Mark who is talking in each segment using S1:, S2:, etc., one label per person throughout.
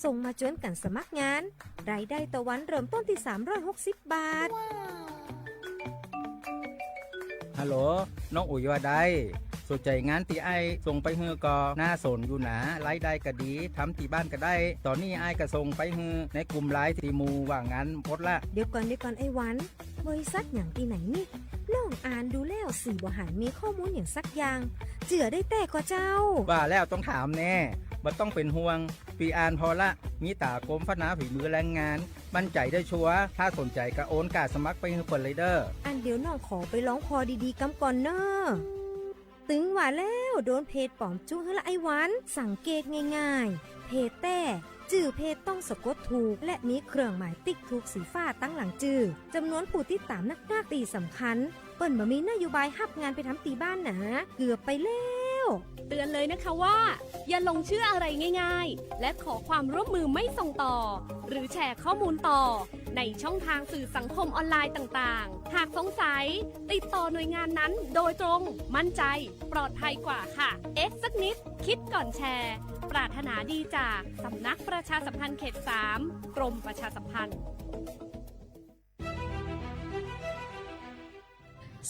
S1: ส่งมาจวนกันสมัครงานรายได้ต่อวันเริ่มต้นที่360 บาท
S2: ฮัลโหลน้องอุ๋ยว่าได้สนใจงานตีไอส่งไปฮือก็น่าสนอยู่นะรายได้ก็ดีทำที่บ้านก็ได้ตอนนี้ไอก็ส่งไปฮือในกลุ่มไลน์ที่มูว่างานพดละ
S1: เดี๋ยวก่อนไอ้วันบริษัทอย่างที่ไหนนี่ลองอ่านดูแล้วสี่บ่หันมีข้อมูลอย่างสักอย่างเจือได้แต่ก็เจ้า
S2: ว่าแล้วต้องถามแน่บ่ต้องเป็นห่วงปีอ่านพอละมีตากรมพัฒนาฝีมือแรงงานมั่นใจได้ชัวร์ถ้าสนใจก็โอนการสมัครไปฮือเปิดเลยเด้อ
S1: อันเดี๋ยวน้องขอไปร้องคอดีๆกำก่อนเนอะตึงว่าแล้วโดนเพจปลอมจู้ให้ละไอ้วันสังเกตง่ายๆเพจแต่จื่อเพจต้องสะกดถูกและมีเครื่องหมายติ๊กถูกสีฟ้าตั้งหลังจื่อจำนวนผู้ติดตามนักตีสำคัญเปิ้นบ่มีนโยบายฮับงานไปทำตีบ้านนะเกือบไปแล้ว
S3: เตือนเลยนะคะว่าอย่าลงเชื่ออะไรง่ายๆและขอความร่วมมือไม่ส่งต่อหรือแชร์ข้อมูลต่อในช่องทางสื่อสังคมออนไลน์ต่างๆหากสงสัยติดต่อหน่วยงานนั้นโดยตรงมั่นใจปลอดภัยกว่าค่ะสักนิดคิดก่อนแชร์ปรารถนาดีจากสำนักประชาสัมพันธ์เขต 3 กรมประชาสัมพันธ์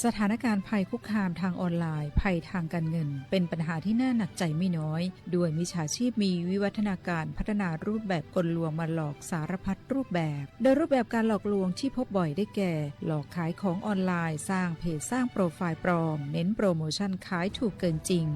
S4: สถานการณ์ภัยคุกคามทางออนไลน์ภัยทางการเงินเป็นปัญหาที่น่าหนักใจไม่น้อยด้วยมิจฉาชีพมีวิวัฒนาการพัฒนารูปแบบกลลวงมาหลอกสารพัดรูปแบบโดยรูปแบบการหลอกลวงที่พบบ่อยได้แก่หลอกขายของออนไลน์สร้างเพจสร้างโปรไฟล์ปลอมเน้นโปรโมชั่นขายถูกเกินจริง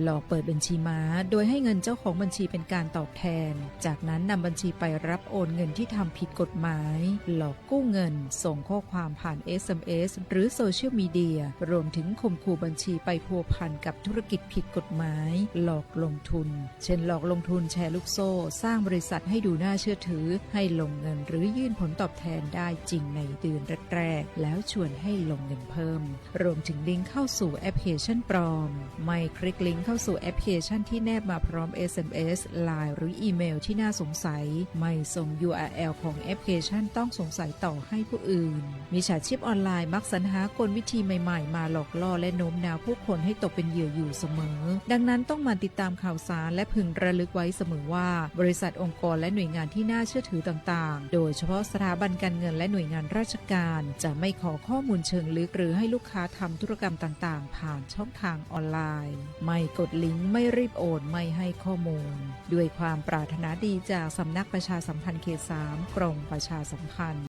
S4: หลอกเปิดบัญชีม้าโดยให้เงินเจ้าของบัญชีเป็นการตอบแทนจากนั้นนำบัญชีไปรับโอนเงินที่ทำผิดกฎหมายหลอกกู้เงินส่งข้อความผ่าน SMS หรือโซเชียลมีเดียรวมถึงข่มขู่บัญชีไปพัวพันกับธุรกิจผิดกฎหมายหลอกลงทุนเช่นหลอกลงทุนแชร์ลูกโซ่สร้างบริษัทให้ดูน่าเชื่อถือให้ลงเงินหรือยื่นผลตอบแทนได้จริงในเดือนแรกๆแล้วชวนให้ลงเงินเพิ่มรวมถึงลิงก์เข้าสู่แอปพลิเคชันปลอมไม่คลิกลิงก์เข้าสู่แอปพลิเคชันที่แนบมาพร้อม SMS LINE หรืออีเมลที่น่าสงสัยไม่ส่ง URL ของแอปพลิเคชันต้องสงสัยต่อให้ผู้อื่นมิจฉาชีพออนไลน์มักสรรหากลวิธีใหม่ๆมาหลอกล่อและโน้มน้าวผู้คนให้ตกเป็นเหยื่ออยู่เสมอดังนั้นต้องมาติดตามข่าวสารและพึงระลึกไว้เสมอว่าบริษัทองค์กรและหน่วยงานที่น่าเชื่อถือต่างๆโดยเฉพาะสถาบันการเงินและหน่วยงานราชการจะไม่ขอข้อมูลเชิงลึกหรือให้ลูกค้าทำธุรกรรมต่างๆผ่านช่องทางออนไลน์ไม่กดลิงก์ไม่รีบโอนไม่ให้ข้อมูลด้วยความปรารถนาดีจากสำนักประชาสัมพันธ์เขต 3 กรมประชาสัมพันธ์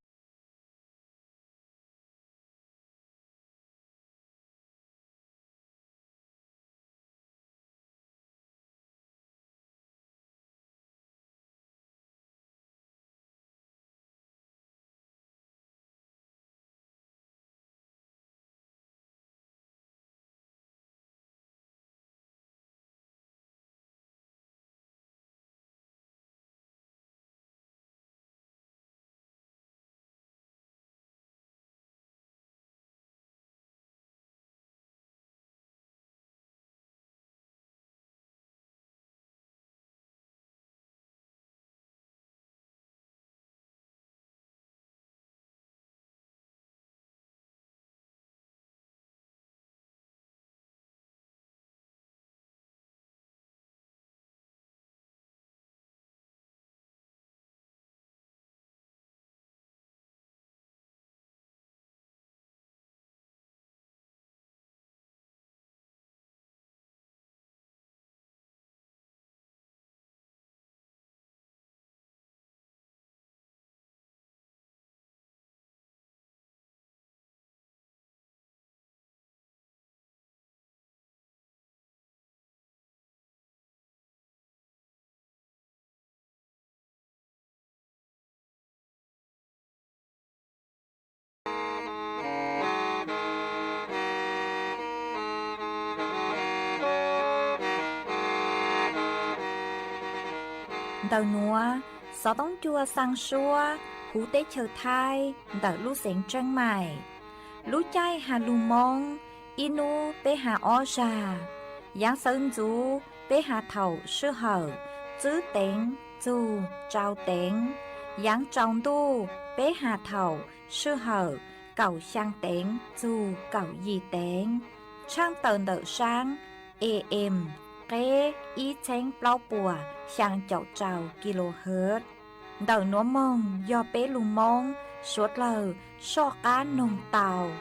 S5: Đầu núa, gió tông chua sang xua, hú tế chờ thai, đỡ lũ xén trăng mải. Lũ chay hà lù mong, inu bê hà o trà. Giáng sơn chú, bê hà thầu sư hở, chữ tên, chú, trao tên. Giáng trong tu, bê hà thầu, sư hở, cầu sang tên, chú, cầu gì tên. Trang tờn đỡ sang, êm, kế ý chén bao bùa sang chậu trào kHz. Đầu núa mong do bé lù mong suốt lờ so cá nồng tàu.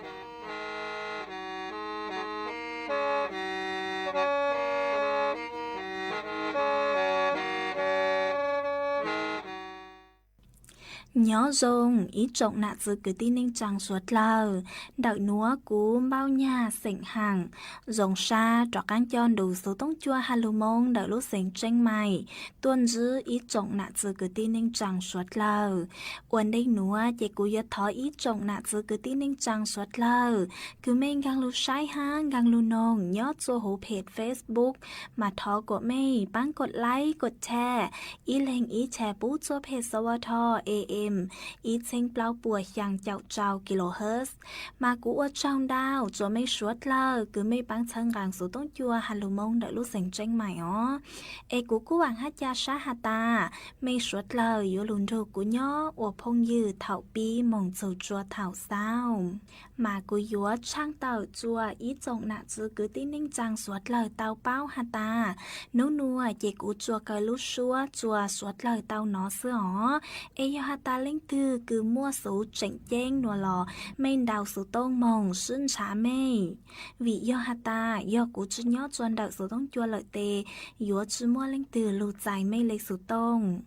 S6: Nhớ dùng ý trọng nạ dư cứ tin ninh chẳng suốt lờ. Đợi núa cú bao nhà sỉnh hàng. Dòng xa trọ cán chọn đủ số tông chua hà lù mông đợi lúc sỉnh tranh mày. Tuân dư ý trọng nạ dư cứ tin ninh chẳng suốt lờ. Uẩn đinh núa chế cú yết thó ý trọng nạ dư cứ tin ninh chẳng suốt lờ. Cứ mình gang lù sai ha gang lù nông nhớ cho hố page Facebook. Mà thó của mày bán gột like gột share. Ý lên ý share bút cho page sơ thọ AM. Ý chênh bao bùa sang chậu trào kHz. Mà cú ở trong đào cho mấy suốt lờ. Cứ mấy bán chân gàng số tông chua hà lù mông đợi lúc sành tranh mày ó. Ê cú hoàng hát cha sát hà ta. Mấy suốt lờ yếu lùn rô cú nhó. Ủa phong dư thảo bí mong dầu chua thảo sao. Mà cú yếu trang tàu chua ý trọng nạ dư cứ tin ninh chàng suốt lờ tàu bao hà ta. Nấu nua chế cú chua cờ lúc xua chua suốt lờ tàu nó xưa ó. Ê yếu hà ta linh thư cứ mua số chảnh chênh nùa lò mênh đào số tông mong xuyên trả mê. Vì do hà ta do cú chứ nhó chuan đợi số tông chua lợi tê yếu chứ mua linh thư lù dài mê lấy số tông.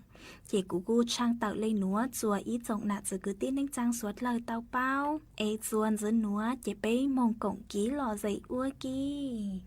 S6: Chỉ cú gu trang tạo lên núa chùa ý trọng nạ dư cứ tin ninh trang suốt lời tao bao. Ê chuan dân núa chế bế mong cổng ký lò dậy ua kì.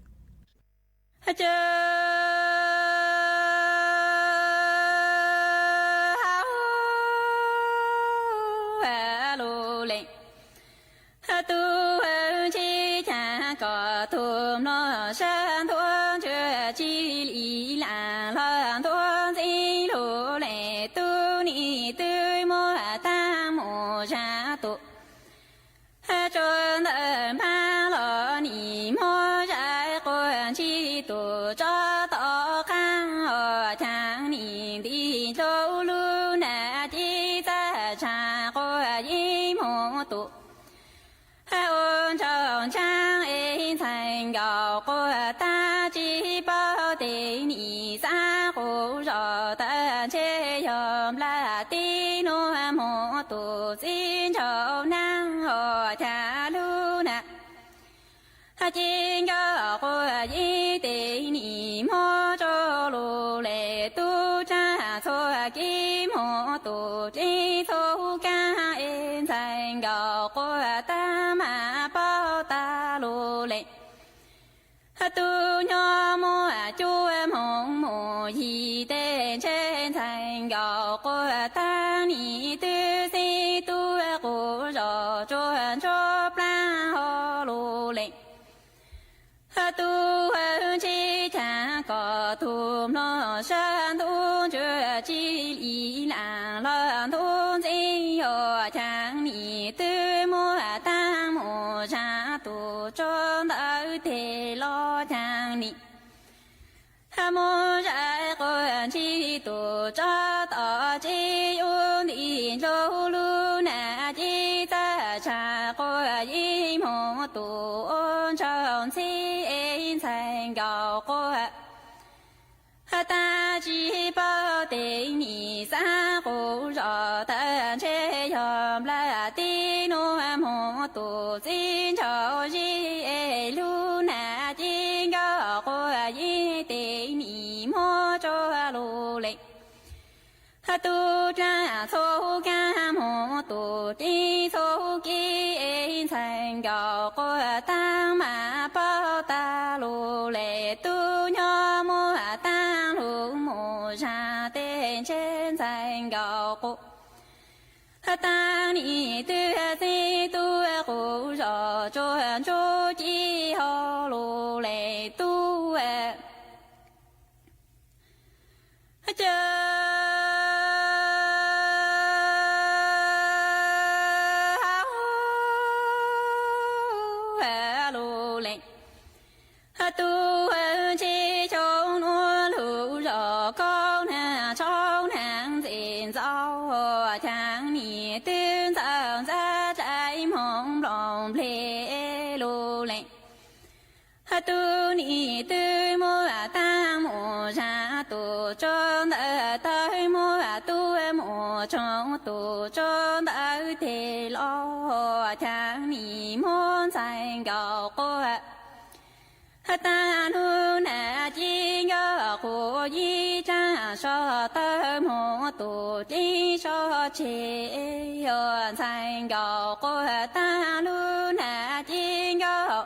S7: Hãy chính có của ý tình ni mô cho lô lệ tu cha cho kim mô tu trí thu ca in thành gạo của ta mà bao ta lô lệ tu nhỏ mô chúa mong mô hi tên trên thành gạo của ta ni tư si tu của rõ chuan cho plan ho lô lệ tu hơn chi cha có thùm lo san tu chưa chi ý làng lo tu chi yo chang ni tư mua ta mua cha tu cho đỡ thế lo chang ni mua ra con chi tu cho tỏ chi u ni lâu lu na chi ta cha có ý mua tu ôn trong chi thành gạo của ta chỉ bảo tình ni sa cô rõ thân chế yom la ti no mo tu xin chào ji lu na ji gạo của yi tình ni mo cho lu lệ tu cha số ca mo tu ti số ki thành gạo của ta mà bao ta lu lệ tu nhỏ mo ta lu mo ra tên trên thành gạo của ta ni tu si tu ku rõ chuan chu chi ho lu lệ tu tu hơn chi trong nuôi lũ rõ con trong hàng diện rau tháng nỉ tuyên rằng ra trái mong lòng lệ lô lệ tu nỉ tư mua ta tu cho nợ tới mua tu mua trong tu cho nợ thì lo chẳng ni muốn thành gạo cô ta nu na chi ngơ cô yi cha so tơ mô tu chi so chi yo thành gạo cô ta nu na chi ngơ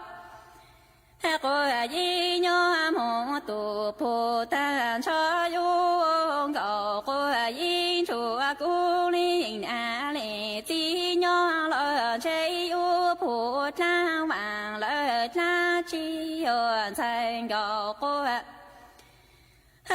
S7: cô yi nhớ mô tu phù ta cho yu gạo cô yi chùa cô linh a lệ ti nhớ lỡ chơi yu phù cha vàng lỡ cha chi yo thành gạo cô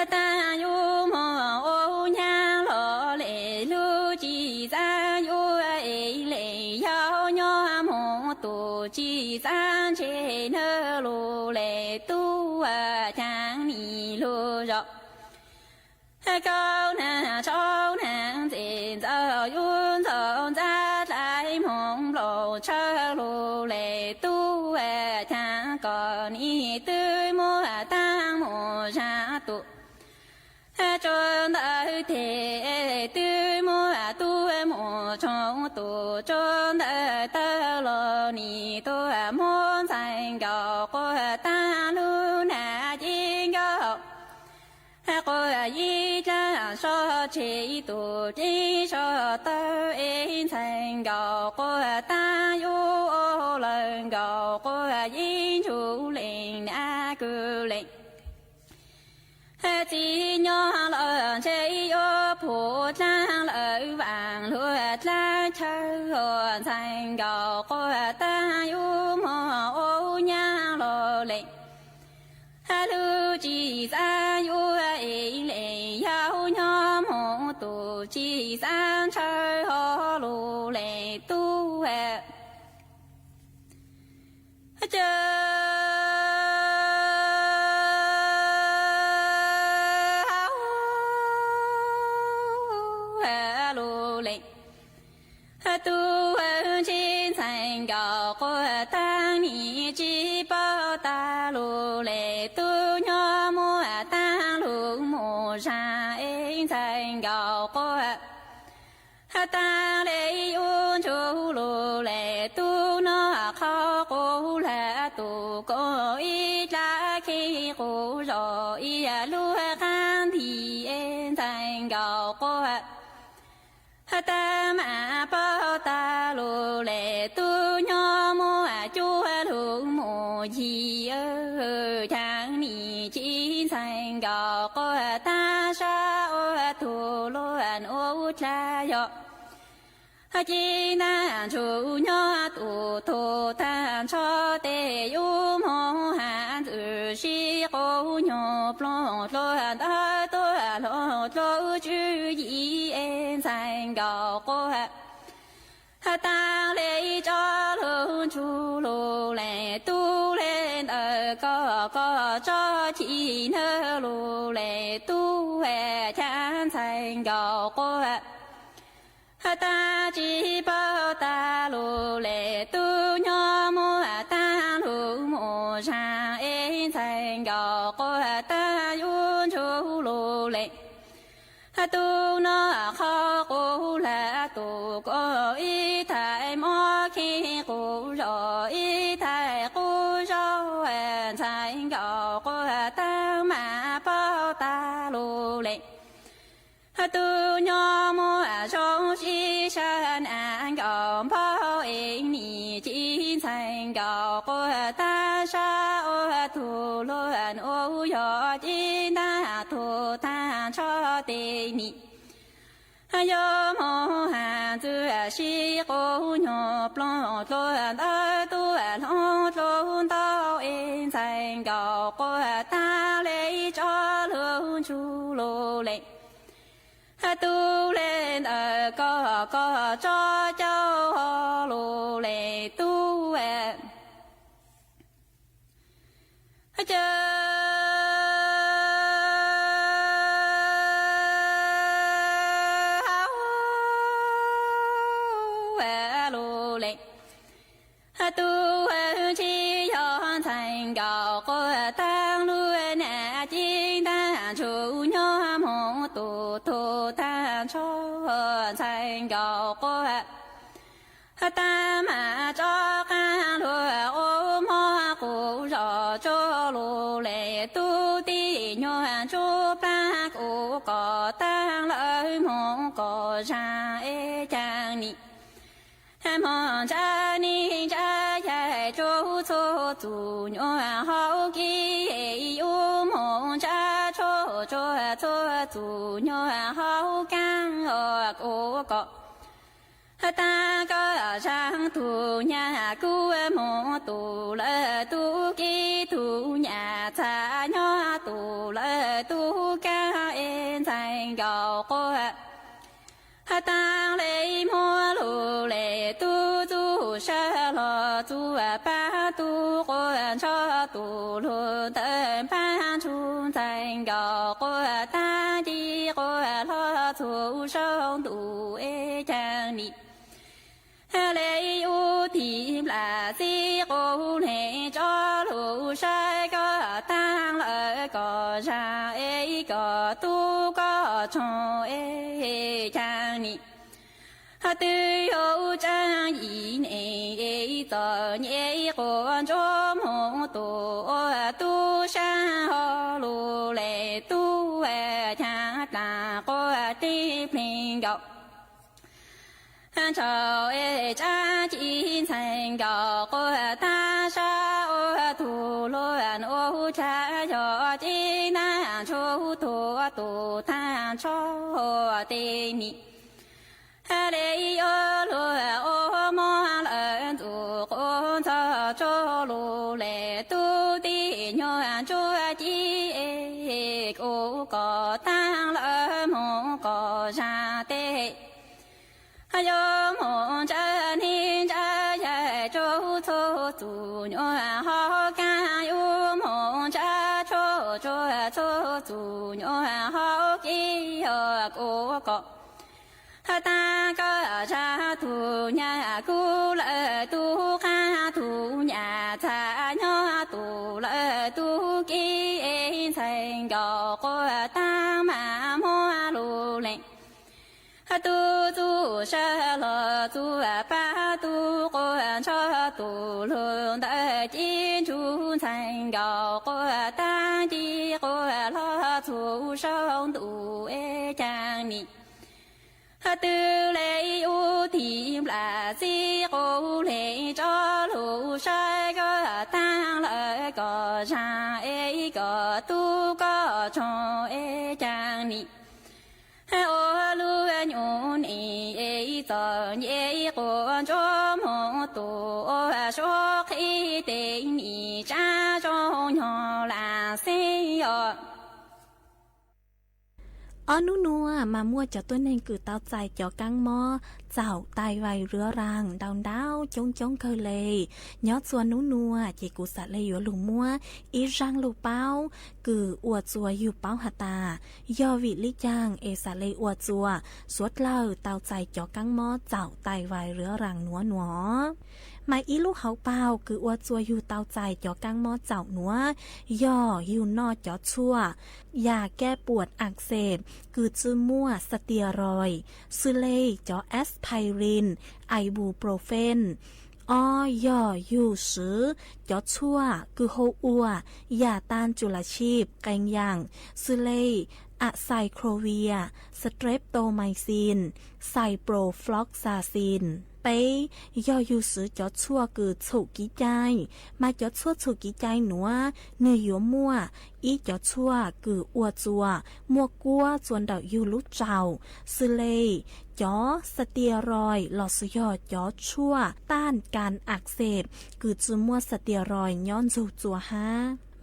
S7: ta yu mô ô nhang lỡ lệ lu chi ra yu ấy lệ yao nhớ mô tu chi ra chế nơ lu lệ tu chẳng ni lu rõ câu na châu nàng tiền giờ yun giờ ra lại mong lộ chơ lu lệ tu chẳng còn ni tư mua tăng mua ra tu cho đời thế tư mua tu mua trong tu cho đời tơ lo ni tu muốn thành gạo của ta lu na chi gạo cô yi cha so chi tu chi so tơ in thành gạo của ta yu ô lần gạo của yi chủ lệnh a cư lệnh chỉ nhớ lỡ chơi ô phù trang lỡ vàng lúa cha chơi thành gạo của ta yu mò ô nha lò lệnh lu chỉ ra yu ấy lệ yao nhớ mô tu chỉ ra chơi ho lu lệ tu tu chi thành gạo của ta ni chi bao ta lu lệ tu nhớ mua ta lu mua ra in thành gạo của ta lệ yun chu lu lệ tu nó khó cô là tu cô y ra khi cô rồi y lu khăn thì in thành gạo của ta mà bao ta lu lệ tu nhớ mua chúa lu mua gì chẳng ni chỉ thành gạo của ta sa ô tu luan ô cha yo chỉ na chủ nhớ tu tu ta cho te yu mô han tự si cô nhớ plong luan ta tu lo lo chữ gì en thành gạo của ta lấy cho lương chu lô lệ tu lên ở có cho chị nơ lô lệ tu hè chán thành gạo của ta chỉ bao ta lô lệ tu nhớ mua ta lô mua ra em thành gạo của ta yun chu lô lệ tu nó khó cô là tu có ý thái mò khi cô rồi ý thái cô rồi thành gạo của ta mà bao ta lô lệ tu nhỏ mua trong chi san an gạo bao em ni chỉ thành gạo của ta sa ô tu luan ô yo chi ta tu ta cho tê ni yo mo han tu si cô nhỏ plong luan ta tu long long tao em thành gạo của ta lấy cho lương chu lô lệ tu lên ở có cho cháu lô lệ tu lô lệ tu chi yon thành gạo của tăng luôn nè chi ta chủ nhau thủ than cho thành gạo cô ta mà cho ca lúa ôm hoa cụ rõ cho lù lệ tu ti nhòa chu ba cụ có tăng lợi mong có ra e chàng ni mong cha ni cha chạy chu chu tu nhòa hậu kỳ u mong cha chu chu chu tu nhòa hậu cang ở cụ có ta có sang tu nhà cứu mô tu lệ tu ký tu nhà cha nhỏ tu lệ tu ca en thành gạo cô ta lấy mô lù lệ tu tu sa lo tu ba tu cô cho tu lù tên ba chu thành gạo cô ta đi cô lo tu sông tu e chang ni lệ u tìm là gì cô lệ cho lũ sai có tăng lợi có ra ấy có tu có cho ấy chàng ni tư yêu trang ý này tờ nhé con cho mô tu sa ho lù lệ tu cha ta có đi mình gạo chào cha chỉ thành gạo cô ta sa ô tu loan ô cha cho chỉ na chu tu tu ta cho tê ni lệ ô lúa ô mò lợn tu con cho lù lệ tu ti nhòa chúa chỉ cô có tăng lỡ mong có ra tê yo mong cha ni cha ya chu chu tu nhòa ho ca yo mong cha chu chu chu tu nhòa ho ki yo cô có ta có cha tu nhà cu lệ tu ca tu nhà cha nhỏ tu lệ tu ki thành gạo cô ta mà mua lù lệ tu tu sa lo tu ba tu cô cho tu lương đại chiến chu thành gạo cô ta đi cô lo tu sông tu e chang ni tư lệ u tìm là gì cô lệ cho lũ sai có tăng lợi có ra ấy có tu có cho e chang ni ô lu nhún ấy tờ nhé con cho mô tu số khi tình ni cha cho nhỏ là xe
S6: นูนัวมามั่วเจ้าตัวเองคือเต้าใจเจ้ากังหม้อเจ้าตายไวเรือรังดาวดาวจงจงเคยเลยย้อนส่วนนัวเจกุสัตเลยอยู่หลุมมัวอีรังลูกเป้าคืออวดจัวอยู่เป้าหตายอวิลิจังเอสาเลยอวดจัวสวดเล่าเต้าใจเจ้ากังหม้อเจ้าตายไวเรือรังหนัวมาอีลูกเขาเปล่าคืออวดจัวอยู่เต้าใจเจ้ากังหม้อเจ้าหนัวย่ออยู่นอเจ้าชั่วยาแก้ปวดอักเสบคือจื้อมั่วสเตียรอยด์ซึเลย์จอแอสไพรินไอบูโปรเฟนอ้อย่ออยู่ซื้อจอชั่วคือโฮอัวยาต้านจุลชีพแกงยังซึเลย์อะไซโครเวียสเตรปโตไมซินไซโปรฟลอกซาซินไปย่ออยู่ซื้อจอชั่วคือฉุกกี้ใจมาจอชั่วฉุกกี้ใจหนัวเนื้อยัวมั่วอีจอชั่วคืออวดจัวมัวกัวจวนดอกอยู่ลุกเจ้าซึเลยจอสเตียรอยด์หลอดสยอดจอชั่วต้านการอักเสบคือจื้อมัวสเตียรอยด์ย้อนจูจัวฮะ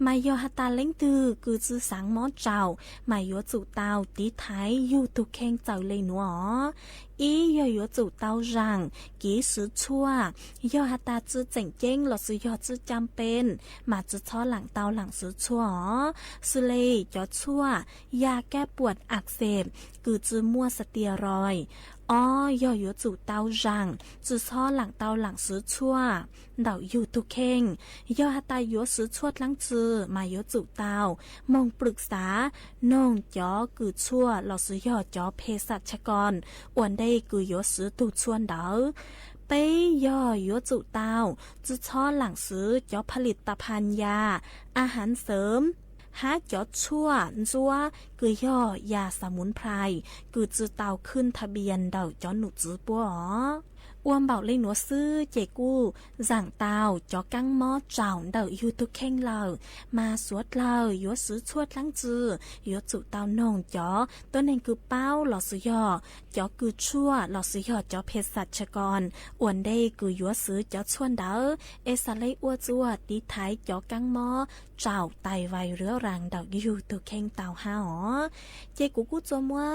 S6: มายอฮัตตาเล้งตือคือจื้อสังหมอเจ้ามายอจูเตาตีไทยอยู่ตุกแข่งเจ้าเลยหนัวอียอจูเตารังกีสือชั่วยอฮัตตาจื้อเจ๋งเจ้งหลอดสยอดจื้อจำเป็นมาจื้อช้อหลังเตาหลังสือชั่วสุเลยจอชั่วยาแก้ปวดอักเสบคือจื้อมัวสเตียรอยด์ do yếu chủ tao rằng chứ so lặng tao lặng sứ chua đảo yếu tu khen do hạ tay yếu sứ chuột lắng chư mà yếu chủ tao mong bực xá nông chó cử chua lọ sứ yếu chó phê sạch cha con uẩn đây cử yếu sứ tu chuôn đỡ bây giờ yếu chủ tao chứ so lặng sứ chóผลิตภัณฑ์ยาอาหารเสริมหาจอดชั่วจัวคือย่อยาสมุนไพรคือจือเตาขึ้นทะเบียนเดาจอหนุจือปัวอ้วมเบาเลยหนัวซื้อเจกู้สั่งเตาจอกังหม้อเจ้าเดาอยู่ตุกแข้งเรามาสวดเรายัวซื้อชวดลังจือยัวจุเตานงจอตัวนึงคือเป้าหลอซื้อยอจอคือชั่วหลอซื้อยอจอเภสัชกรอ้วนได้คือยัวซื้อจอชวนเดาเอสาเลยอ้วจัวดีไทยจอกังหม้อเจ้าไตไวเรื้อรังเดาอยู่ตุกแข้งเตาหาอ๋อเจกูกู้จมว่า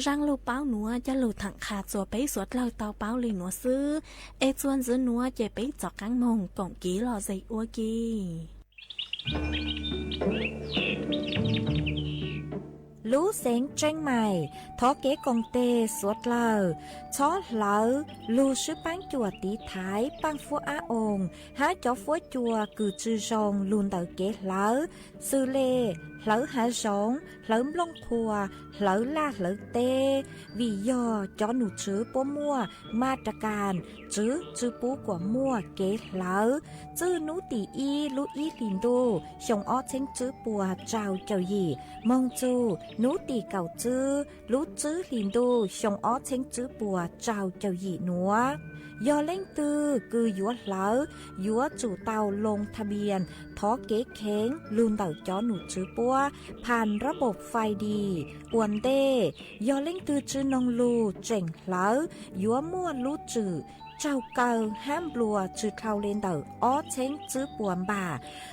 S6: รังลูเป้าหนัวจะลูถังขาจัวไปสวดเราเตาเป้าเลยหนัวซื้อเอจวนซื้อนัวเจไปจอกกังมงก่องกี้หล่อใจอ้วกี้
S1: lũ sáng tranh mày thó kế công tê suốt lờ chó lỡ lù sư bán chùa tí thái bán phú á ồn há chó phú chùa cử chư rong luôn tờ kế lỡ sư lê lỡ há rong lỡ lông khùa lỡ la lỡ tê vì do chó nụ chữ bố mua ma trà càn chữ bố của mua kế lỡ chữ nụ tỷ y lũ y lìn đô xong ó chênh chữ bùa trào chào gì mong chu nú tì cầu chữ lú chữ lìn đô xong ó chênh chữ bùa trào chào gì nữa do lên tư cứ dúa lỡ dúa chủ tàu lงทะเบียนท้อเก๊เค้งลืมเต่าจอหนูจื้อปัวผ่านระบบไฟดีอวนเต้ยอเล่งตือจื้อนองลูเจ๋งเหลอยัวมั่วลูจื้อเจ้าเก่าห้ามบัวจื้อเท่าเลนเต่าอ้อเช้งจื้อปวนบ่า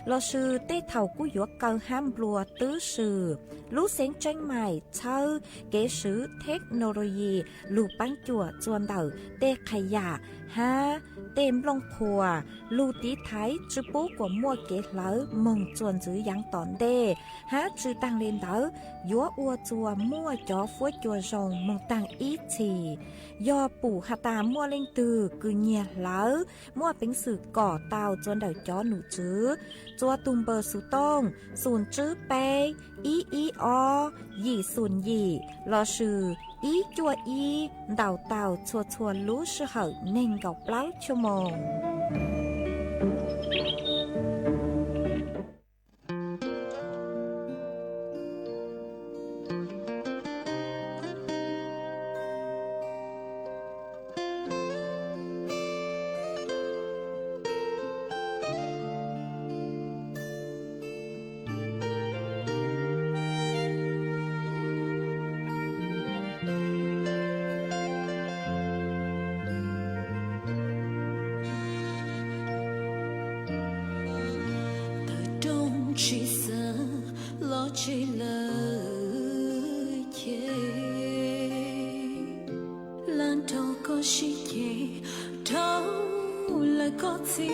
S1: เราชื่อเต้เท่ากู้ยัวเก่าห้ามบัวตื้อชื่อลูเสียงจังใหม่เช่าเก๋ซื้อเทคโนโลยีลูปังจั่วจวนเต่าเต้ขยะฮะเต็มลงพัวลูตีไทยจื้อปูกว่ามั่วเก๋เหลอมงจวนจื้อยังตอนเด้ฮะจื้อตังเลนเต่ายัวอัวจัวมั่วจอฟัวจัวรองมงตังอีทียอปู่หาตามั่วเล่งตือคือเงียเหลอมั่วเป็นสื่อก่อเตาจวนเดาจอหนูจื้อจัวตุมเบอร์สุต้องศูนย์จื้อเปอีอยี่ศูนย์ยี่รอชื่ออีจัวอีเดาเตาชัวรู้ชื่อเหาเน่งเก่าเปล่าชั่วโมง
S8: chỉ sợ lo chỉ lời chê lan trâu có chỉ chê trâu là có gì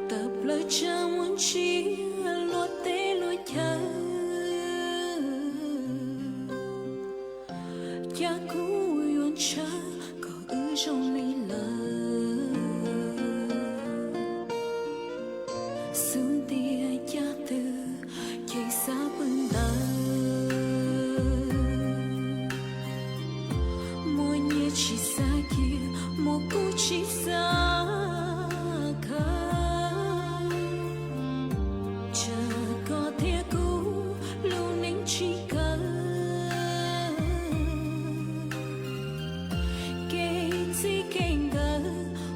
S8: tập lời cha muốn chỉ lo tê lo cha cha cũ yuan cha có ư trong mi lời chỉ xa khơi chờ có thể cũ lưu nính chỉ cần kể gì kênh gỡ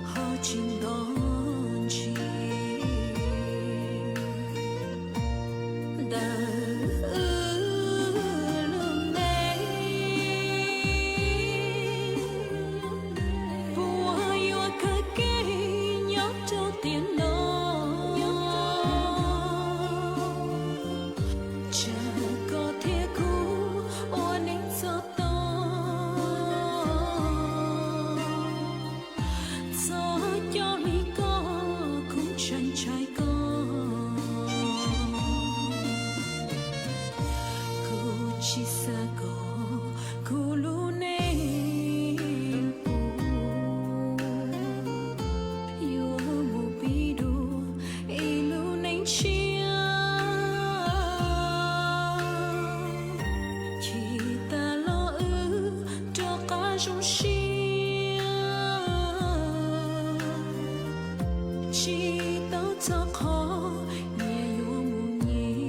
S8: họ trình đón chỉ chỉ xa có rung xiên chỉ tao cho khó nhẹ yêu mù nhì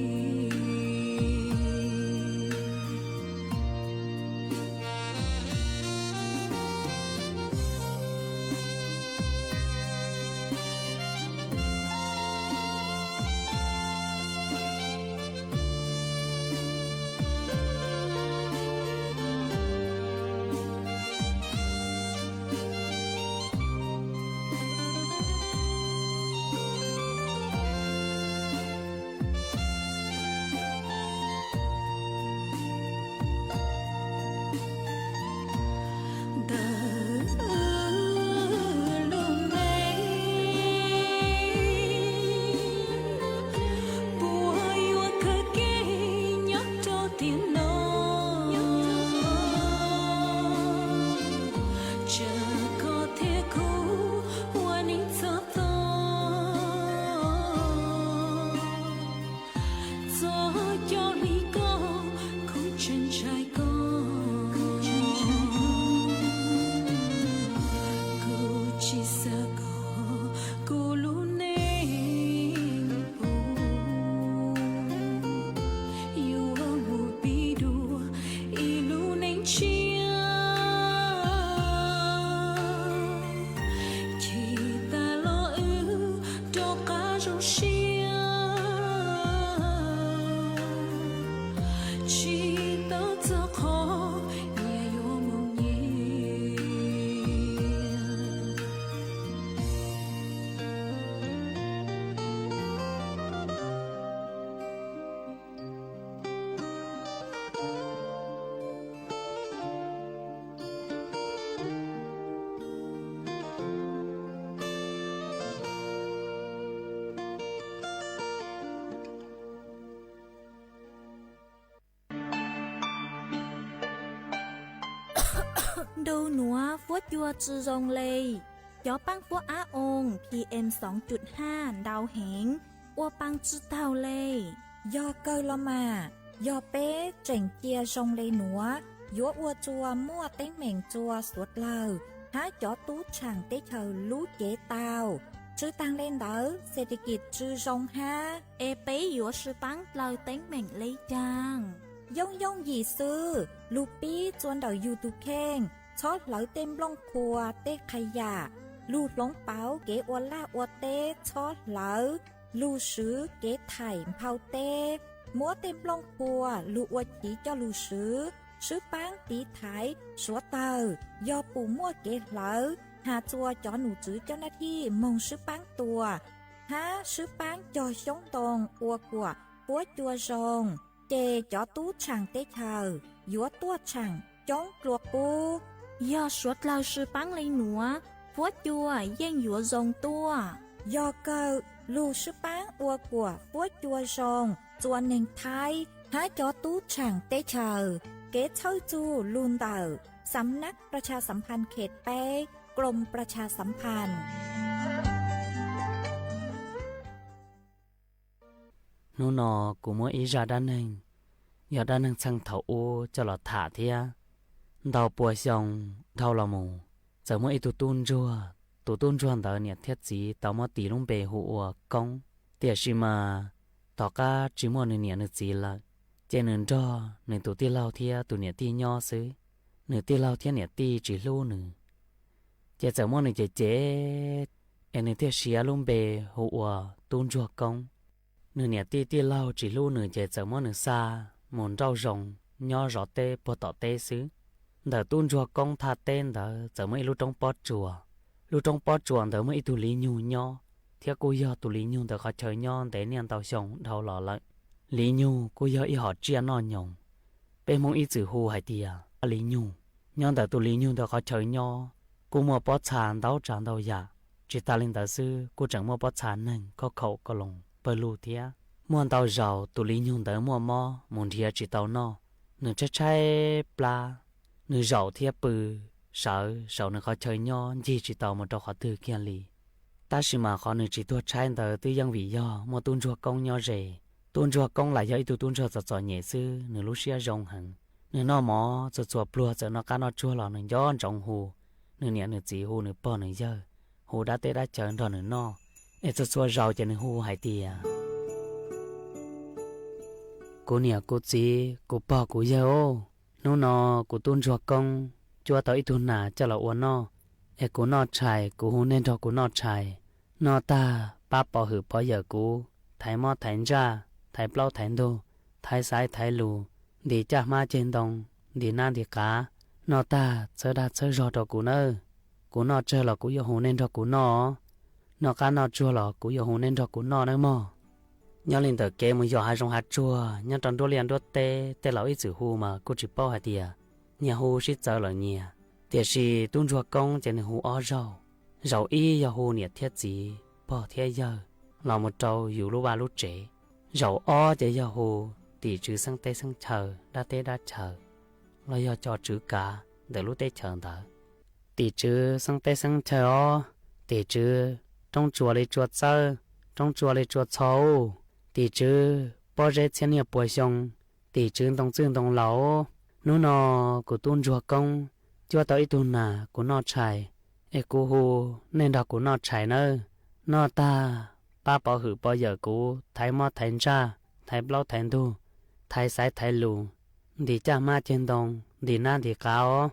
S6: đâu núa vuốt chua chư rong lê gió băng vuốt á ôn PM 2.5 đào hẹn ua băng chư tàu lê
S5: do cơ lo mà do bé chỉnh chia rong lê núa dúa ua chua mua tiếng mèn chua suốt lờ há chó tú chẳng tế chờ lú chế tàu chứ tăng lên đỡ sẽ đi kịp chư rong ha
S6: ê bé dúa sư băng lời tiếng mình lấy chàng
S5: Dông dông gì sư, lù bí chuan đầu YouTube khen, chót lỡ tem lông khua tê khai giả, lù lông báo kế ua la ua tê chót lỡ, lù sứ kế thải phao tê, múa tem lông khua lù ua chỉ cho lù sứ bán tí thái, số tờ, do bù mua kế lỡ, hà chua cho nụ chữ cho nát thi mong sứ bán tùa, há sứ bán cho sống tồn ua của búa chua rồng. Chê cho tú chẳng tế thờ, dúa tua chẳng, chống ruột bu.
S6: Do suốt lao sư bán lấy núa, vuốt chua dân dúa rồng tua.
S5: Do cơ, lưu sư bán ua của vuốt chua rồng, chua nền thái, há cho tú chẳng tế thờ, kế châu chu luôn tờ, sắm nắc ประชาสัมพันธ์เขตแป้กรมประชาสัมพันธ์
S9: nó nọ cũng muốn ý ra đan hình giờ đan hình sang thầu ô cho là thả thia đào bùa xong đào là mù giờ mới tụ tuôn rùa đào nhiệt thiết gì tao mới tì lông bề hụa công tiệt gì mà tao cá chỉ muốn nhiệt nhiệt gì là trên nền cho nền tụ tiêu lao thia tụ nhiệt ti nho xứ nền tiêu lao thia nhiệt ti chỉ lô nè giờ giờ mới nền chế em nền thiết xía lông bề hụa tuôn rùa công nửa nhà ti lao chỉ lu nửa chạy giờ món nửa xa món rau rồng nho rõ tê bò tỏ tê xứ đỡ tuôn chùa công tha tên đỡ giờ mới lu trong bó chùa đỡ mới tu lý nhu nho theo cô giờ tu lý nhu đỡ khó chơi nho để niên tàu sống đau lọ lại lý nhu cô giờ y họ chia non nhồng bên mong y chữ hù hay tià lý nhu nho đỡ tu lý nhu đỡ khó chơi nho cô mua bó chán đau tràn đau dạ chỉ ta lên đỡ sư cô chẳng mua bó chán nên có khẩu có lòng bờ lù thía muốn tàu giàu tụ lý nhung tới mua mò muốn thía chỉ tàu no nửa trái trái pla nửa giàu thía bự sợ nửa khó chơi nho gì chỉ tàu một trò khó từ kia lì ta chỉ mà khó nửa chỉ tua trái tờ tư dân vì do mua tuôn chua công nho rể tuôn chua công lại do tụ tuôn chua giọt nhẹ sư nửa lúc xia rong hẳn nửa nó mỏ cho chùa plua cho nó cá nó chua lò nửa gió trong hồ nửa nhẹ nửa chỉ hồ nửa bò nửa dơ hồ đã tê đã chờ đó nửa no để cho chùa rau cho nửa hồ hải tiề cô nhẹ cô chỉ cô bò cô dơ ô nó nó cô tuôn chùa công chùa tới tuôn nà cho là uốn no để cô nó chạy cô hồ nên cho cô nó chạy nó ta ba bỏ hử bỏ giờ cô thái mò thái ra thái bao thái đô thái sai thái lù đi cha ma trên đồng đi na đi cá nó ta chơi đã chơi rõ cho cô nữa cô nó chơi là cô yêu hồ nên cho cô nó cá nó chua là cô yêu hồ nên cho cô nó nữa mà nhớ lên tờ kế mới giờ hai trong hạt chua nhớ trong đôi liền đôi tê tê lão ít chữ hồ mà cô chỉ bao hạt tiề nhà hồ xí chơi là nhẹ tiề xí tuôn chua công trên hồ ó rau y giờ hồ nhiệt thiết gì bỏ thiết giờ là một trâu dù lúc ba lúc trẻ rau ó để giờ hồ tỷ chữ sang tê sang chờ đã tê đã chờ lo giờ cho chữ cả để lúc tê chờ đó tỷ chữ sang tê sang chờ ó tỷ chữ trong chùa lấy chùa chơi trong chùa lấy chùa xấu tỷ chữ bỏ rễ trên nhà bồi xong tỷ chữ đồng lão nó nó của tuôn chùa công chùa tới tuôn nà của nó chạy ê cô hồ nên đó của nó chạy nữa nó ta ba bỏ hử bỏ giờ của thái mò thái ra thái bao thái đu thái sai thái lù đi cha ma trên đồng đi na đi cao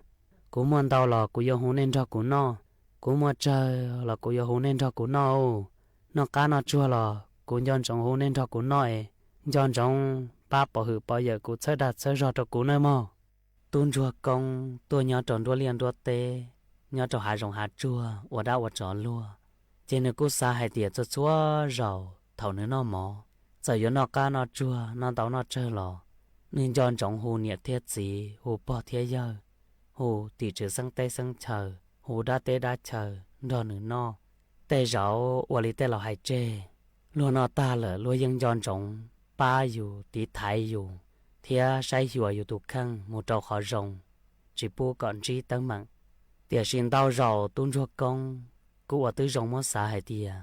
S9: cú muốn đau là cú yêu hôn nên cho cú nó cú muốn chơi là cú yêu hôn nên cho cú nó cá nó chua là cú nhon trong hôn nên cho cú nó nhon trong ba bỏ hử bỏ giờ cú chơi đặt chơi rõ cho cú nơi mà tuôn chua công tôi nhớ tròn đua liền đua tê nhớ trò hai rồng hạt chua ở đâu ở trò lúa trên nơi cú xa hai tiệt cho chúa rầu thầu nữa nó mỏ giờ yếu nó cá nó chua nó tao nó chơi lò nên chọn trong hồ nhiệt thiết gì hồ bỏ thiết giờ hồ tỷ trừ sang tây sang chờ hồ đã tê đã chờ đó nữa nó tê rau ở里tê là hai chê luôn nó ta lỡ luôn dân chọn trong ba dù tí thái dù thia sai dù dù tụ khăn một trâu khó rồng chỉ bu còn trí tấn mặn tiệt xin tao rau tuôn chua công cú ở tới rồng mất xã hai tiệt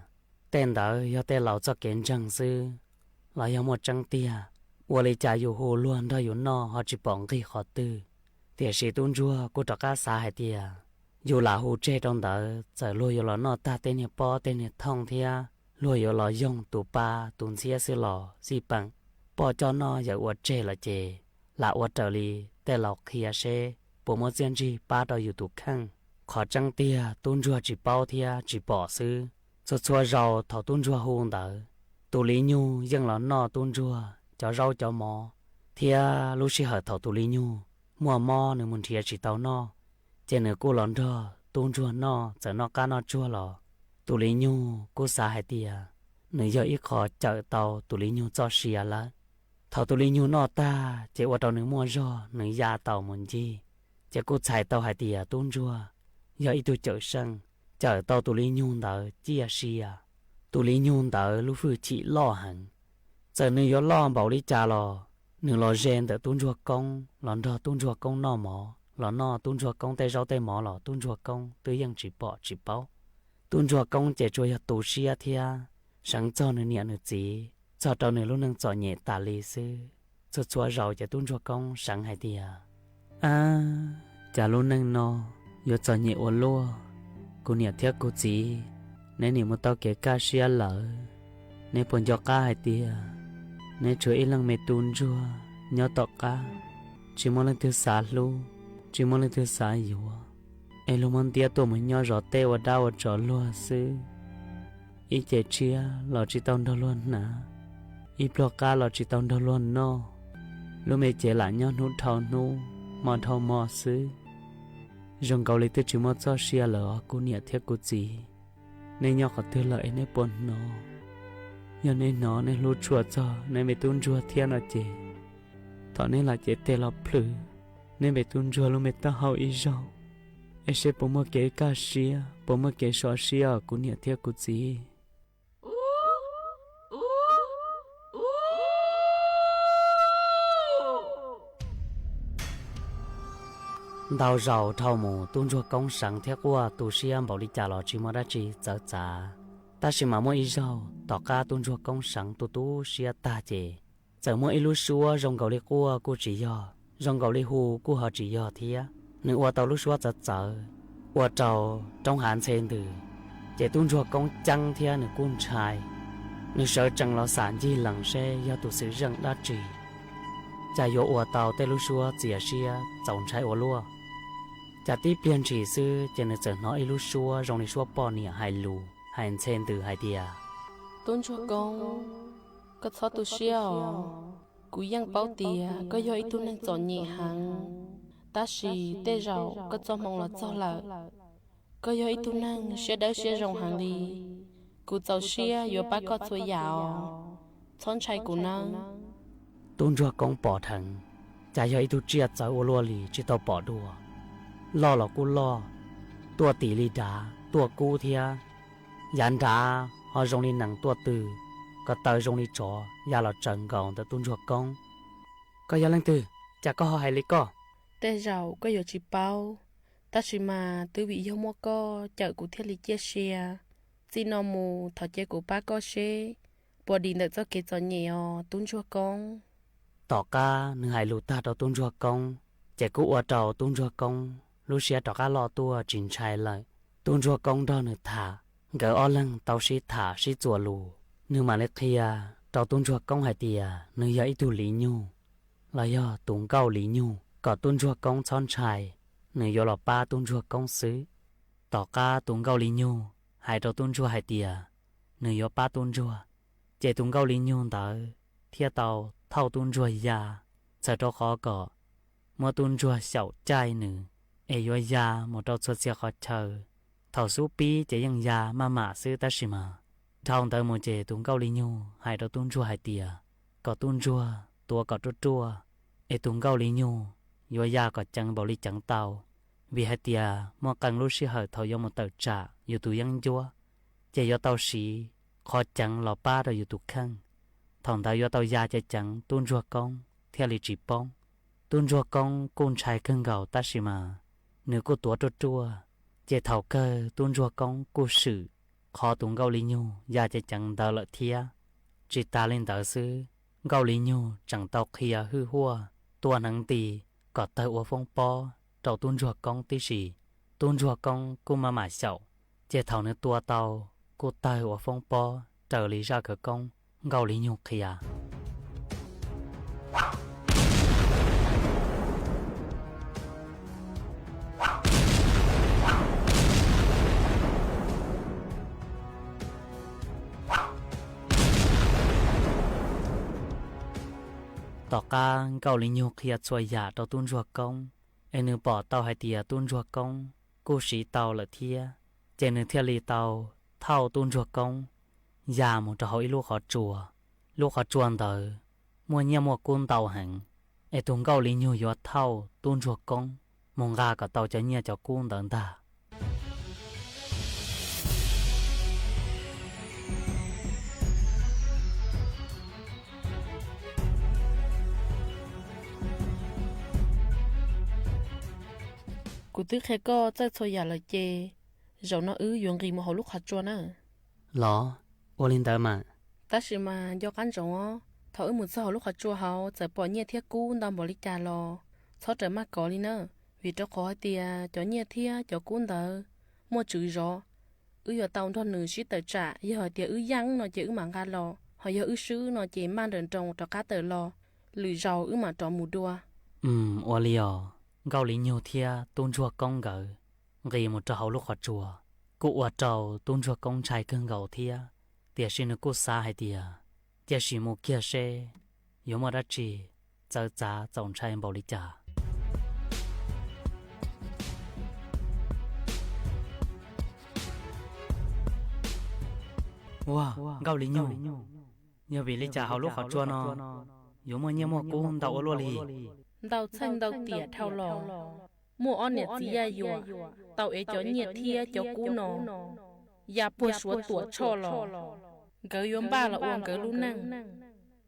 S9: tên đó do tê lão cho kiến trăng sư là do một trăng tiệt我哩家有好乱的有那好只帮给好的，但是东主我这个啥还的，有老虎这种的，在路有了那大点的包点的汤的，路有了用杜巴东西是了是帮，包叫那有我这了这，那我这里在老开些，不么坚持把到有杜看，考证的东主只包的只包是，做错绕头东主红的，杜里牛用了那东主。cho rau cho mò thia lúc xí hở thầu tụ lý nhu mua mò nữa muốn thia chỉ tàu no trên nữa cô lón đó tôn chua no giờ nó cá nó chua lò tụ lý nhu cô xa hai tia nữa giờ ít khó chở tàu tụ lý nhu cho xìa lá thầu tụ lý nhu no ta chỉ qua tàu nữa mua rau nữa già tàu muốn gì chỉ cô xài tàu hai tia tôn chua giờ ít tụ chở sân chở tàu tụ lý nhu đó chia xìa tụ lý nhu đó lúc vừa chỉ lo hẳn giờ nếu có lo bảo đi trả lo nếu lo gen để tuôn chua công lo đó tuôn chua công nó mỏ lo nó tuôn chua công tay rau tay mỏ lo tuôn chua công tự nhiên chỉ bỏ chỉ bao tuôn chua công chỉ cho tụ xia thia sáng cho nên nhẹ nữa gì cho tao nên lúc nâng cho nhẹ tả lì sư cho chua rau chỉ tuôn chua công sáng hay thia chả lúc nâng nó yo cho nhẹ ô lúa cô nhẹ thiết cô gì nên nếu mà tao kể ca xia lỡ nên bọn cho ca hay thia nên chúa ý lăng mê tuôn chua nhớ tọt cá chỉ mong lên thứ xả lu chỉ mong lên thứ xả yếu em lúc mong tia tôi mới nhớ rõ tê và đau ở chỗ lúa sư ý chế chia lò chỉ tông đâu luôn nè ý blo cá lò chỉ tông đâu luôn no lúc mẹ chế lại nhớ nút thầu nu mò thầu mò sư rong cầu lấy tới chỉ mong cho xia lỡ cô nhẹ thiết cô gì nên nhớ có thứ lợi nên buồn nó giờ nên nó nên lúa chua cho nên bị tuôn chua thiên là chị thọ nên là chị tê lọp lử nên bị tuôn chua luôn bị ta hậu ý rau em sẽ bố mơ kế ca xia bố mơ kế xóa xia của nhà thiết của chị đào rau thau mù tuôn chua công sáng thiết qua tu xia bảo đi trả lọ chỉ mà đã chỉ giờ trả ta chỉ mà mỗi rau tỏ ca tuôn chua công sáng tu tu xia ta chè giờ mỗi lúc xua rong cầu đi qua cô chỉ do rong gạo li hu cú họ chỉ giờ thia nữ ua tàu lúc xua chợ chợ ua trâu trong hạn sen từ chỉ tuôn chua công trăng thia nữ cún trai nữ sợ chẳng lo sản gì lằng xe do tụ sự răng đa trì chả yo ua tàu tê lúc xua chìa xia chồng trai ua lua chả tiếp liên chỉ sư chỉ nữ sợ nói lúc xua rong đi xua bỏ nịa hai lù hạn sen từ hai tia
S10: tôn cho con có thọ tu siêu cú yang bao tia có do ít tu năng chọn nhẹ hàng ta chỉ tê rau có cho mong là cho lợ có do ít tu năng sẽ đỡ sẽ rong hàng đi cú giàu xia yo ba có tuổi giàu chọn trai cú năng
S9: tôn cho con bỏ thằng chả do ít tu chia cháu ô lua lì chỉ tao bỏ đùa lo là cú lo tua tỷ lì đá tua cú thia dàn đá họ rong đi nặng tua từ có tờ rong đi chó ya là trần gòn tới tôn cho con có ya lên từ chả có họ hay lấy co
S10: tê rau có yo chỉ bao ta chỉ mà từ bị yêu mua co chợ cú thiết lý chia sẻ xin nó mù thọ chơi của ba co xe bỏ đi được cho cái cho nhiều tôn cho con
S9: tỏ ca nương hai lũ ta đó tôn cho con trẻ cũ ở trầu tôn cho con lũ xe tỏ ca lo tua chỉnh trai lại tôn cho con đó nửa thả gỡ o lăng tao sĩ thả sĩ chùa lù nửa mà lấy kia tao tôn cho con hai tia nửa dạy tu lý nhu là do tụng cao lý nhu có tôn cho con chọn trai nửa do là ba tôn cho con xứ tỏ ca tụng cao lý nhu hai tao tôn cho hai tia nửa do ba tôn cho trẻ tụng cao lý nhu tao thiệt tao thâu tôn cho già sợ cho khó cọ mua tôn cho xảo trai nữa ai yo già một đầu xuất xe khó chờ thầu số pi chỉ yang già mà sư ta xí mà thâu tới một chế tôn cao lý nhu hai đầu tôn cho hai tia có tôn cho tua có chua ai tôn cao lý nhu yo già có chẳng bảo lý chẳng tàu vì hai tia mua càng lúc xí hở thầu yo một tờ trả yo tu yang chua chỉ yo tàu xí khó chẳng lò ba rồi yo tu khăng thằng ta yo tàu già chỉ chẳng tôn cho con theo lý chỉ bông tôn cho con trai cưng gạo ta xí mà nếu cô tua chua chỉ thầu cơ tôn cho con cô sự khó tôn gạo lý nhu già chỉ chẳng đào lợi thia chỉ ta lên đào sư gạo lý nhu chẳng tàu kia hư hua tua nắng tì có tay uo phong po trâu tôn cho con tí xì tôn cho con cô mà xạo chỉ thầu nữa tua tàu cô tay uo phong po trở lý ra cửa con gạo lý nhu kia tỏ ca gạo lý nhu kia xoay giả tàu tôn cho con anh nữ bỏ tàu hai tia tôn cho con cô sĩ tàu là thia trên nữ thia lì tàu thao tôn cho con già một trò hỏi lúc họ chuồn tờ mua nhà mua côn tàu hẳn ai tôn gạo lý nhu yo thao tôn cho con mong gà cả tàu cho nhà cho côn tờ ta
S10: cú tức khai co chắc thôi giả là chê rồi nó dùng gì mà họ lúc hạt cho nè
S9: lo ô linh tờ mà
S10: ta chỉ mà do cán rộng á thở một số họ lúc hạt cho họ sẽ bỏ nhẹ thiết cú đâm bỏ lý trà lo sau trở mắt có đi nữa vì cho khó tia cho nhẹ thiết cho cún tờ mua chữ rõ giờ tàu thon nữ sĩ tờ trả giờ tia giăng nó chỉ mà ga lo họ giờ sứ nó chỉ mang đến trồng cho cá tờ lo lười rau mà trọ mù đua
S9: ô liò gạo lý nhiều thia tôn chua công gở ghi một trâu lúc họ chùa cụ ở trâu tôn chua công trai cưng gạo thia tiệt xin nó cụ xa hay tiệt tiệt xin một kia xe yếu mà đã chỉ giờ giá tổng trai bảo lý trả wow gạo lý nhiều nhờ vì lý trả hậu lúc họ chua nó yếu mà nhiều mà cụ không đậu luôn đi
S10: đào xanh đào tỉa thao lò mua on nhiệt gì ya yua tàu ấy cho nhiệt thia cho cú nó ya bùa số tuổi cho lò gỡ yếm ba là uống gỡ luôn năng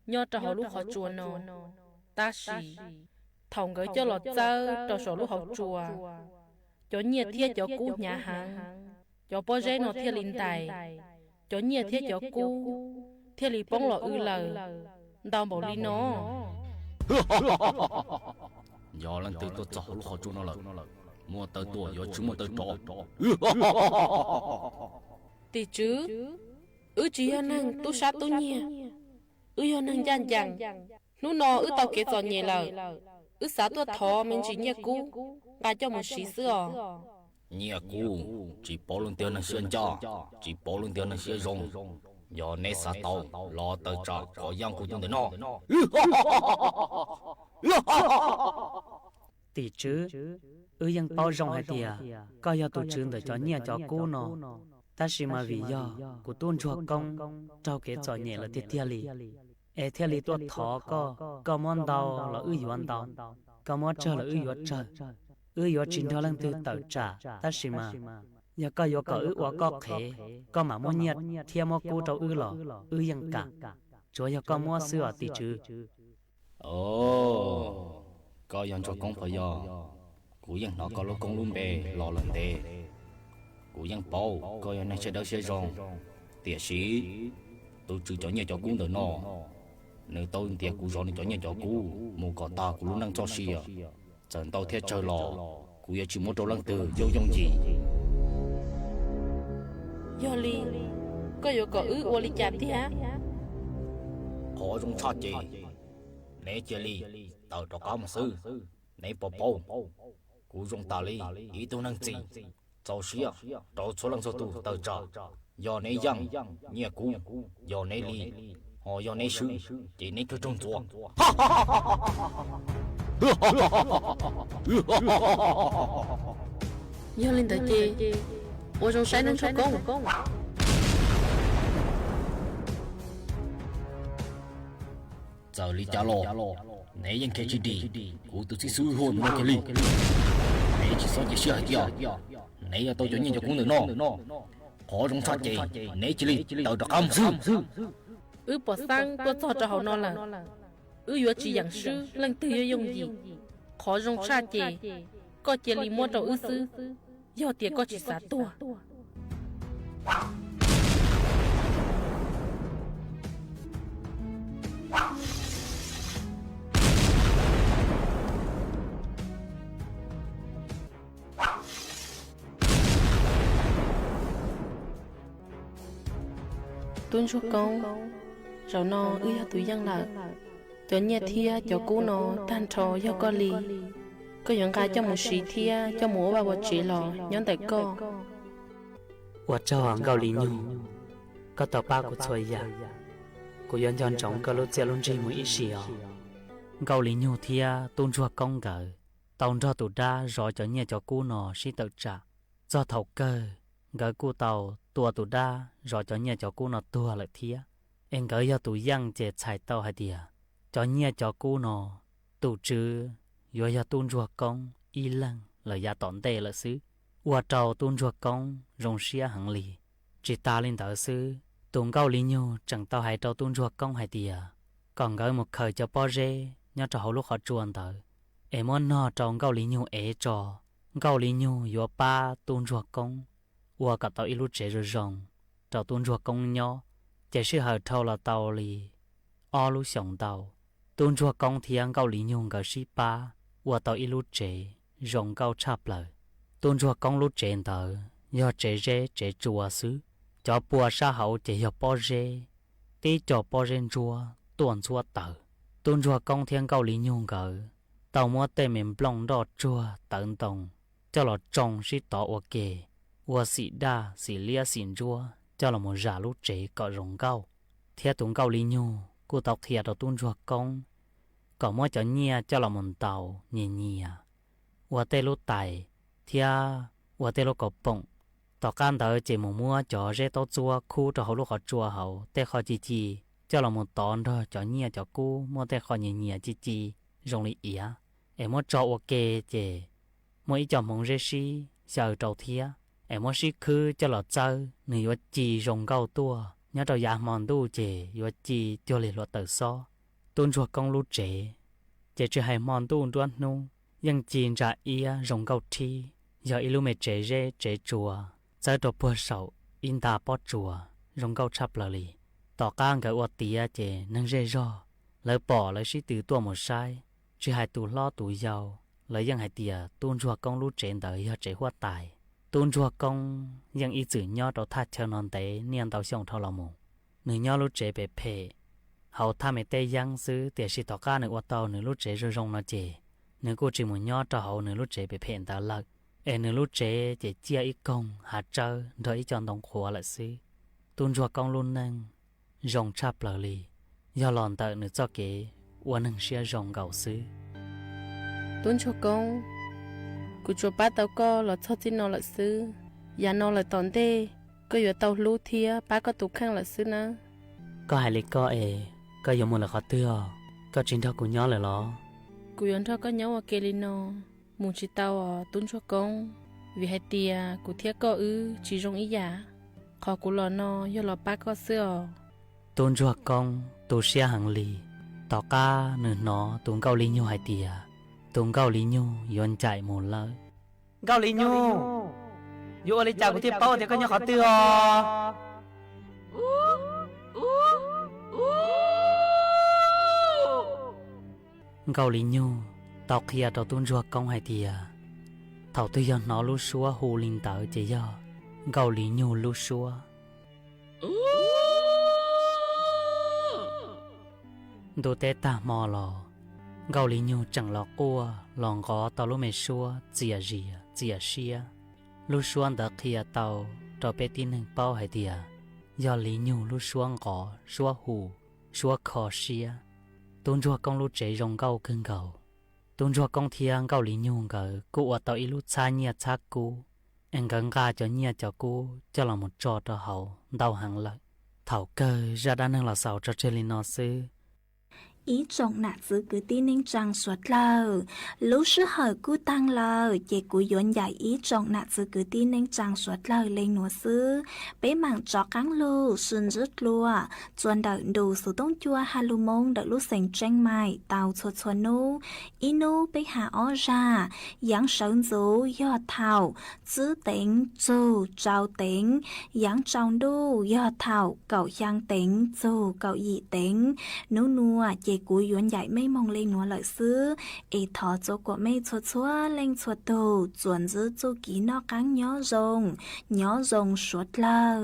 S10: nhớ cho họ lúc họ chùa nó ta xì thòng gỡ cho lọt dơ cho số lúc họ chùa cho nhiệt thia cho cú nhà hàng cho bò dê nó thia linh tài cho nhiệt thia cho cú thia lì bông lò lờ đào bảo lý nó
S11: giờ lần từ tôi cháu lúc họ chú nó là mua tới tuổi giờ chú mua tới trọ
S10: tỷ chứ chỉ cho năng tu sát tu nhia cho năng gian chẳng nó nó tao kế trò nhẹ lời sát tu thọ mình chỉ nhia cú bà cho một xí sữa
S11: nhia cú chỉ bỏ luôn tiền là xuyên cho chỉ bỏ luôn tiền là xuyên rong giờ nay sát tàu lo tới trọ có giang cú trong đấy nó
S9: tỷ chứ yang bao rong hay tiệt coi giờ tổ chức để cho nhẹ cho cô nó ta chỉ mà vì do của tôn chùa công trao kế trò nhẹ là tiệt li theo li tuột thọ có món đau là yuan đau có món chờ là yuan chờ yuan chính theo lần từ tự trả ta chỉ mà giờ có quá có thể có mà món nhiệt theo món cô trâu lò yang cả chúa giờ có món sữa tỷ chứ
S11: có yang cho công phải giờ cú yang nó có lô công luôn bề lo lần tê cú yang bao có yang này sẽ đỡ sẽ rong tiệt sĩ tôi chỉ cho nhà cho cú được nó nếu tôi tiệt cú rong thì cho nhà cho cú một cỏ ta cú luôn đang cho xìa trận tàu thiết chơi lò cú giờ chỉ một trâu lăng từ vô用gì
S10: Yoli có Oli chạm tí hả
S11: họ dùng cha chị nè chị li tàu trò cá mà sư nè bò cú dùng tà li ý tôi năng gì cháu xía cháu số lần số tu tàu trả giờ nè yang nhẹ cú giờ nè li họ giờ nè sư chỉ nè cứ trong chuồng
S10: Yoli tới chị我仲使能出工
S11: giờ li trả lò nè yang kể chỉ đi cú tôi chỉ suy hồn mà cái li nè chỉ sợ chỉ sửa giờ nè tôi cho nhìn cho cũng được nó họ trong sát chị nè chỉ li tàu trò cá mà sư
S10: bỏ sang tôi cho họ nó là vừa chỉ giảng sư lần từ dùng gì khó trong sát chị có chỉ li mua trâu sư giờ tiệt có chỉ sát tua tuân cho con rồi nó tụi dân lại cho nhà thia cho cú nó tan trò do con lì có những cái cho một xí thia cho múa và một chỉ lò nhóm tại co
S9: 我照行高里牛，个到八个岁呀，个人人种个路接路只每一时哦。高里牛天tôn chua công cờ, tàu cho tụi ra rồi cho nhà cho cú nó sĩ tự trả, do thầu cơ, gỡ cú tàu tua tụi ra rồi cho nhà cho cú nó tua lại thía, em gỡ cho tụi dân chế chạy tàu hay đìa, cho nhà cho cú nó tụi chứ, rồi cho tôn chua công, y lăng là gia tổn tệ là xứ. Ua trâu tôn chua công rong xia hẳn lì chỉ ta lên tờ sư tôn cao lý nhu chẳng tao hay trâu tôn chua công hay tìa còn gửi một khởi cho po rê nhớ trâu lúc họ chuồn tờ em muốn nó trâu cao lý nhu ế trò cao lý nhu yo pa tôn chua công ua cả tao ilu chế rồi rong trâu tôn chua công nhỏ chỉ sư hở trâu là tàu lì o lu sống tàu tôn chua công thiang cao lý nhu gửi sĩ pa ua tao ilu chế rong cao chắp lời tôn chua công lúc trên tờ do chế rê chế chùa xứ cho bùa sa hậu chế cho bò rê tí cho bò rê chùa tuần chùa tờ tôn chua công thiên cao lý nhung gỡ tàu mua tê mềm blong đỏ chùa tận tổng cho là trồng sĩ tỏ ok ua sĩ đa sĩ lia xỉn chùa cho là một giả lúc chế có rồng cao thiết tôn cao lý nhung cô tộc thiệt ở tôn chua công có mua cho nhia cho là một tàu nhẹ nhẹ ua tê lúc tài thia và tê lô cọp bông tao can đỡ chỉ một mua cho rễ tao chua khu cho họ lúc họ chua hậu tê họ chi cho là một tòn thôi cho nhia cho cú mua tê họ nhẹ chi rong lý ỉa em mua cho ok chè mỗi cho mong rễ xí sợ trâu thia em mua xí khứ cho là chơi người vật chi rong cao tua nhớ trâu giả mòn tu chè vật chi cho lì luật tự so tôn chua công lú chè chè chỉ hay mòn tu đoan nu ยังจีนจะเอียรงเกาทีอย่าอิลูเมเจเจเจจัวจะตัวปัวเสาอินตาปอจัวรงเกาชับเลยต่อก้างกับอวดเตียเจนังเจรอเลยป่อเลยชิตือตัวหมดใช้ชื่อหายตูล่อตูยาว lấy yang hai tia tuôn chua công lú trên đời giờ chế hoa tài tuôn chua công yang ý chữ nhỏ đầu thắt chờ non tế niên tàu xong thâu lòng mù nửa nhỏ lú chế bề phê hậu tham mẹ tây yang xứ tiệt sĩ tỏ ca nửa qua tàu nửa lú chế rồi rong nó chế nửa cô chỉ một nhỏ cho hậu nửa lú chế bề phê tàu lợt nửa lú chế chế chia ít công hạt trơ đợi chọn đồng khóa lại xứ tuôn chua công luôn nâng rong chắp lờ lì do lòn tợ nửa cho kế uốn nâng xia rong gạo xứ
S10: tuôn cho công cụ cho ba tàu co là cho tin nó là xứ nhà nó là tòn đê có vừa tàu lú thia ba có tụ khang là xứ nè
S9: có hai lý có có dùng một là khó tiêu có chính thức của nhỏ là lo
S10: cụ yon thọ có nhau ở kelino muốn chỉ tàu tuôn cho công vì hai tia cụ thia có chỉ rong ý giả khó cụ lo nó do lo ba có xưa
S9: tuôn cho công tu xia hàng lì tao ca nửa nó tuôn cao lý nhau hai tia tuôn cao lý nhau yon chạy một lời
S12: cao lý nhau yo lấy chào của thiệp bao thì có nhau khó tiêu
S9: cao lý nhau tao kia tao tuôn cho công hai tia thảo tư yon nó lu xua hồ linh tớ chỉ do cao lý nhau lu xua đồ tê ta mò lò gạo lý nhu chẳng lọ cua lòng gó tàu lúc mẹ xua chìa xia lúc xuân đã kia tàu tàu bé tin hình bao hay tiề do lý nhu lúc xuân gó xua hù xua khó xia tôn chua công lúc chế rong gạo cưng gạo tôn chua công thiang gạo lý nhu gạo cụ ở tàu ít lúc xa nhia chắc cú anh gắng ga cho nhia cho cú cho là một trò cho hậu đau hàng lợi thảo cơ ra đan năng là sầu cho chơi linh nó sư
S6: ý trọng nạt giữ cứ tin nên chẳng suốt lờ lúc sư hở cú tăng lờ chế cú dọn dạy ý trọng nạt giữ cứ tin nên chẳng suốt lờ lên nụ sư bế mạng cho cắn lù xuân rứt lùa chuẩn đợi đủ số tông chua hà lù mông đợi lúc sành tranh mài tàu chuột chuột nô ý nô bế hạ ó ra giáng sơn dấu do thảo giữ tính dù trao tính giáng trong đô do thảo cậu giang tính dù cậu dị tính nô nùa chế cú yuan dạy mấy mong lên nó lợi xứ ê thọ cho của mấy chuột chúa lên chuột đồ chuẩn giữ cho kỹ nó cắn nhỏ rồng suốt lờ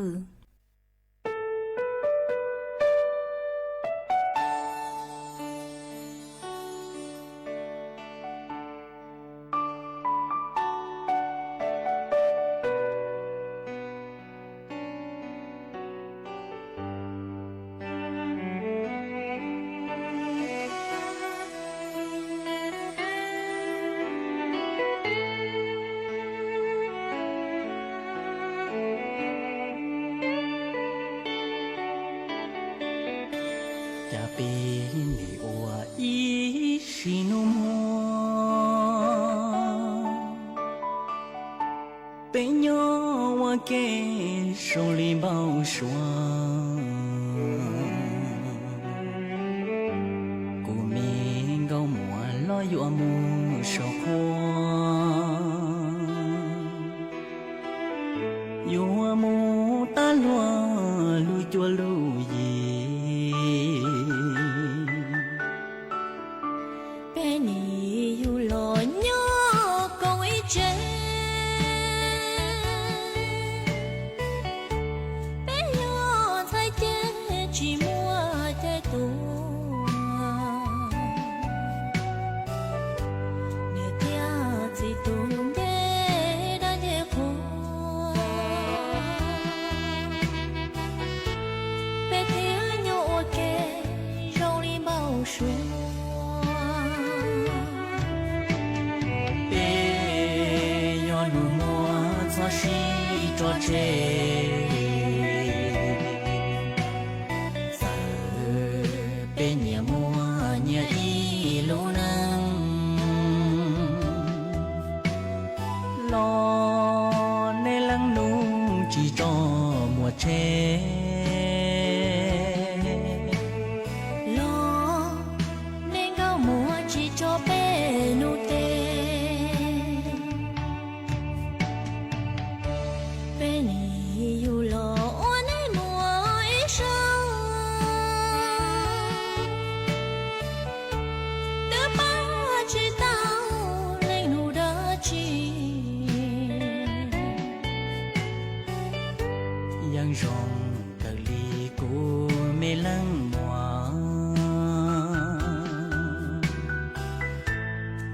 S13: rong cờ ly cô mê lăng mòa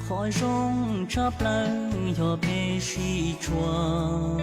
S13: khỏi rong chắp lăng cho bê suy chua